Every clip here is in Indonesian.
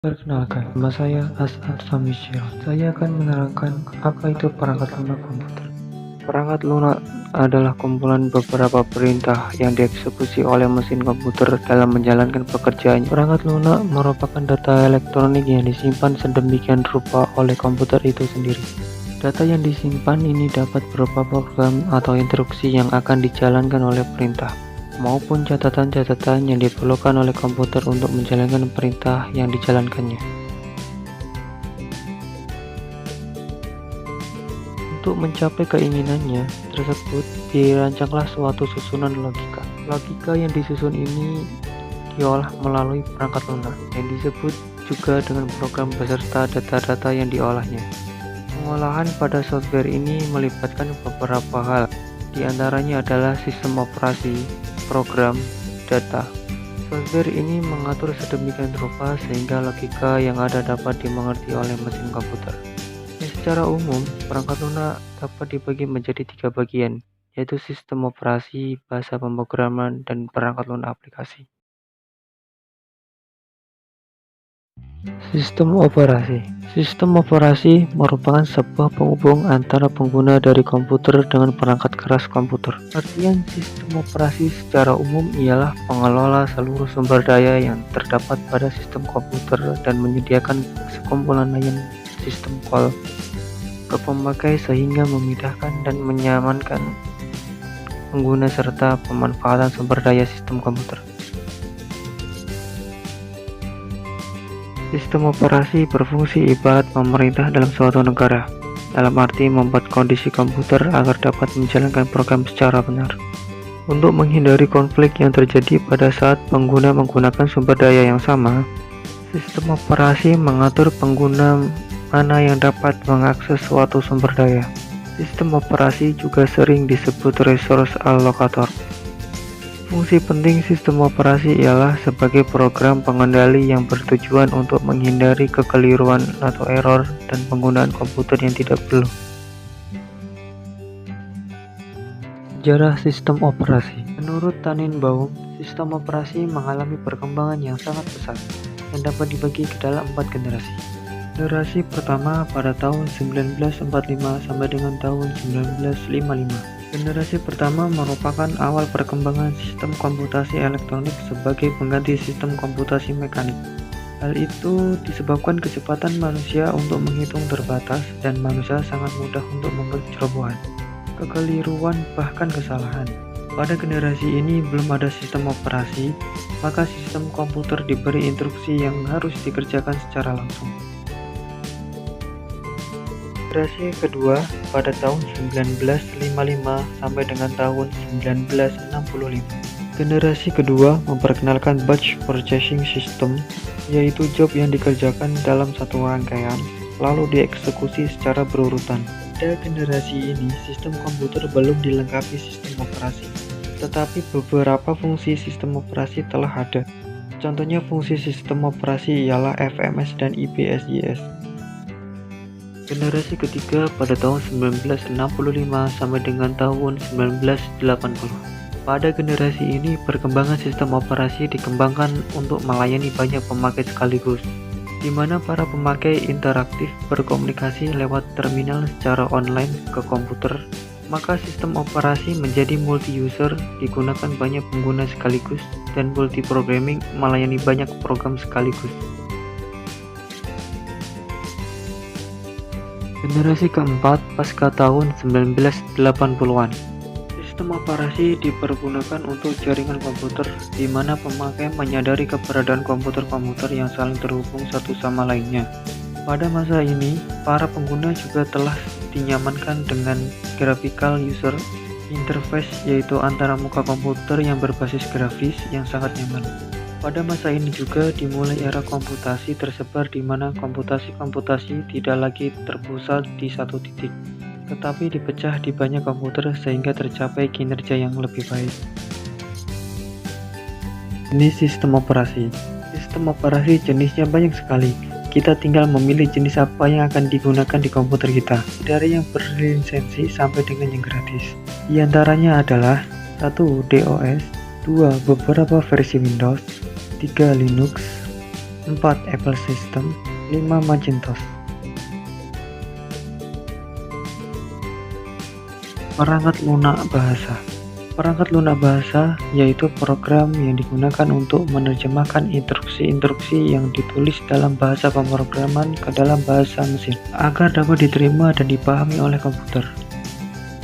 Perkenalkan, nama saya As'ad Famisyah. Saya akan menerangkan apa itu perangkat lunak komputer. Perangkat lunak adalah kumpulan beberapa perintah yang dieksekusi oleh mesin komputer dalam menjalankan pekerjaan. Perangkat lunak merupakan data elektronik yang disimpan sedemikian rupa oleh komputer itu sendiri. Data yang disimpan ini dapat berupa program atau instruksi yang akan dijalankan oleh perintah, maupun catatan-catatan yang diperlukan oleh komputer untuk menjalankan perintah yang dijalankannya. Untuk mencapai keinginannya tersebut, dirancanglah suatu susunan logika. Logika yang disusun ini diolah melalui perangkat lunak, yang disebut juga dengan program beserta data-data yang diolahnya. Pengolahan pada software ini melibatkan beberapa hal, di antaranya adalah sistem operasi, program, data. Software ini mengatur sedemikian rupa sehingga logika yang ada dapat dimengerti oleh mesin komputer. Secara umum, perangkat lunak dapat dibagi menjadi 3 bagian, yaitu sistem operasi, bahasa pemrograman, dan perangkat lunak aplikasi. Sistem operasi. Sistem operasi merupakan sebuah penghubung antara pengguna dari komputer dengan perangkat keras komputer. Artian sistem operasi secara umum ialah pengelola seluruh sumber daya yang terdapat pada sistem komputer dan menyediakan sekumpulan layanan sistem call ke pemakai sehingga memudahkan dan menyamankan pengguna serta pemanfaatan sumber daya sistem komputer. Sistem operasi berfungsi ibarat pemerintah dalam suatu negara, dalam arti membuat kondisi komputer agar dapat menjalankan program secara benar. Untuk menghindari konflik yang terjadi pada saat pengguna menggunakan sumber daya yang sama, sistem operasi mengatur pengguna mana yang dapat mengakses suatu sumber daya. Sistem operasi juga sering disebut resource allocator. Fungsi penting sistem operasi ialah sebagai program pengendali yang bertujuan untuk menghindari kekeliruan atau error dan penggunaan komputer yang tidak perlu. Sejarah sistem operasi. Menurut Tannenbaum, sistem operasi mengalami perkembangan yang sangat pesat yang dapat dibagi ke dalam 4 generasi. Generasi pertama pada tahun 1945 sampai dengan tahun 1955. Generasi pertama merupakan awal perkembangan sistem komputasi elektronik sebagai pengganti sistem komputasi mekanik. Hal itu disebabkan kecepatan manusia untuk menghitung terbatas dan manusia sangat mudah untuk membuat cerobohan, kekeliruan, bahkan kesalahan. Pada generasi ini belum ada sistem operasi, maka sistem komputer diberi instruksi yang harus dikerjakan secara langsung. Generasi kedua pada tahun 1955 sampai dengan tahun 1965. Generasi kedua memperkenalkan batch purchasing system, yaitu job yang dikerjakan dalam satu rangkaian, lalu dieksekusi secara berurutan. Pada generasi ini, sistem komputer belum dilengkapi sistem operasi, tetapi beberapa fungsi sistem operasi telah ada. Contohnya fungsi sistem operasi ialah FMS dan IPSYS. Generasi ketiga pada tahun 1965 sampai dengan tahun 1980. Pada generasi ini, perkembangan sistem operasi dikembangkan untuk melayani banyak pemakai sekaligus, di mana para pemakai interaktif berkomunikasi lewat terminal secara online ke komputer. Maka sistem operasi menjadi multi-user, digunakan banyak pengguna sekaligus, dan multi-programming melayani banyak program sekaligus. Generasi keempat pasca tahun 1980-an. Sistem operasi dipergunakan untuk jaringan komputer, di mana pemakai menyadari keberadaan komputer-komputer yang saling terhubung satu sama lainnya. Pada masa ini, para pengguna juga telah dinyamankan dengan graphical user interface, yaitu antara muka komputer yang berbasis grafis yang sangat nyaman. Pada masa ini juga dimulai era komputasi tersebar di mana komputasi tidak lagi terpusat di satu titik, tetapi dipecah di banyak komputer sehingga tercapai kinerja yang lebih baik. Jenis sistem operasi. Sistem operasi jenisnya banyak sekali. Kita tinggal memilih jenis apa yang akan digunakan di komputer kita, dari yang berlisensi sampai dengan yang gratis. Di antaranya adalah 1. DOS, 2. beberapa versi Windows, 3. Linux, 4. Apple System. 5. Macintosh. Perangkat lunak bahasa. Perangkat lunak bahasa yaitu program yang digunakan untuk menerjemahkan instruksi-instruksi yang ditulis dalam bahasa pemrograman ke dalam bahasa mesin agar dapat diterima dan dipahami oleh komputer.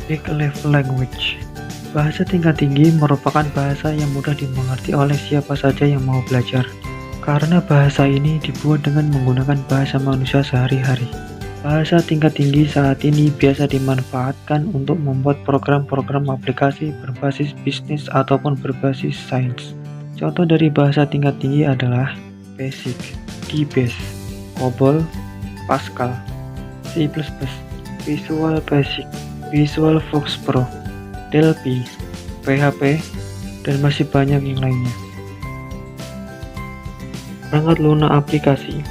Big Level Language. Bahasa tingkat tinggi merupakan bahasa yang mudah dimengerti oleh siapa saja yang mau belajar, karena bahasa ini dibuat dengan menggunakan bahasa manusia sehari-hari. Bahasa tingkat tinggi saat ini biasa dimanfaatkan untuk membuat program-program aplikasi berbasis bisnis ataupun berbasis sains. Contoh dari bahasa tingkat tinggi adalah BASIC, DBase, COBOL, Pascal, C++, Visual Basic, Visual Fox Pro, Delphi, PHP, dan masih banyak yang lainnya. Perangkat lunak aplikasi.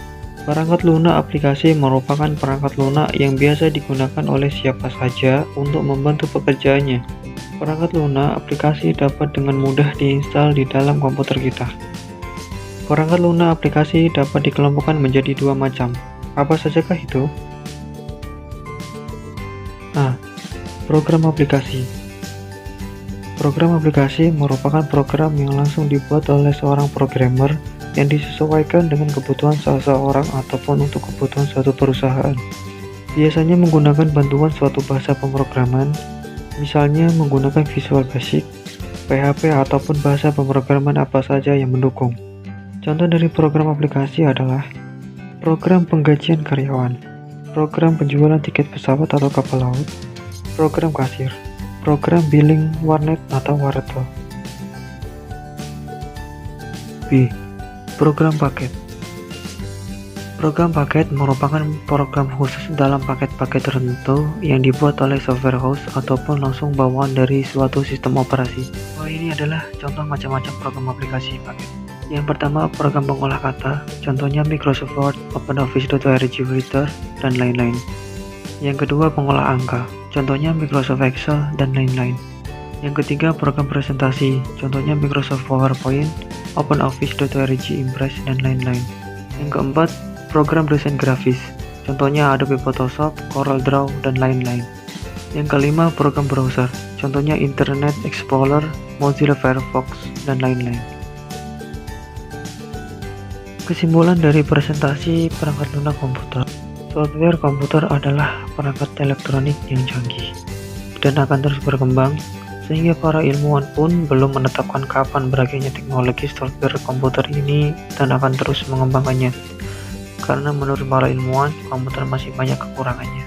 Perangkat lunak aplikasi merupakan perangkat lunak yang biasa digunakan oleh siapa saja untuk membantu pekerjaannya. Perangkat lunak aplikasi dapat dengan mudah diinstal di dalam komputer kita. Perangkat lunak aplikasi dapat dikelompokkan menjadi dua macam. Apa sajakah itu? A. Program aplikasi. Program aplikasi merupakan program yang langsung dibuat oleh seorang programmer yang disesuaikan dengan kebutuhan seseorang ataupun untuk kebutuhan suatu perusahaan. Biasanya menggunakan bantuan suatu bahasa pemrograman, misalnya menggunakan Visual Basic, PHP ataupun bahasa pemrograman apa saja yang mendukung. Contoh dari program aplikasi adalah program penggajian karyawan, program penjualan tiket pesawat atau kapal laut, program kasir, program billing warnet atau wartel. B. Program paket. Program paket merupakan program khusus dalam paket-paket tertentu yang dibuat oleh software house ataupun langsung bawaan dari suatu sistem operasi. Ini adalah contoh macam-macam program aplikasi paket. Yang pertama, program pengolah kata, contohnya Microsoft Word, OpenOffice.org Reader, dan lain-lain. Yang kedua, pengolah angka, contohnya Microsoft Excel, dan lain-lain. Yang ketiga, program presentasi, contohnya Microsoft PowerPoint, OpenOffice.org Impress, dan lain-lain. Yang keempat, program desain grafis, contohnya Adobe Photoshop, CorelDRAW, dan lain-lain. Yang kelima, program browser, contohnya Internet Explorer, Mozilla Firefox, dan lain-lain. Kesimpulan dari presentasi perangkat lunak komputer. Software komputer adalah perangkat elektronik yang canggih dan akan terus berkembang, sehingga para ilmuwan pun belum menetapkan kapan berakhirnya teknologi software komputer ini dan akan terus mengembangkannya. Karena menurut para ilmuwan, komputer masih banyak kekurangannya.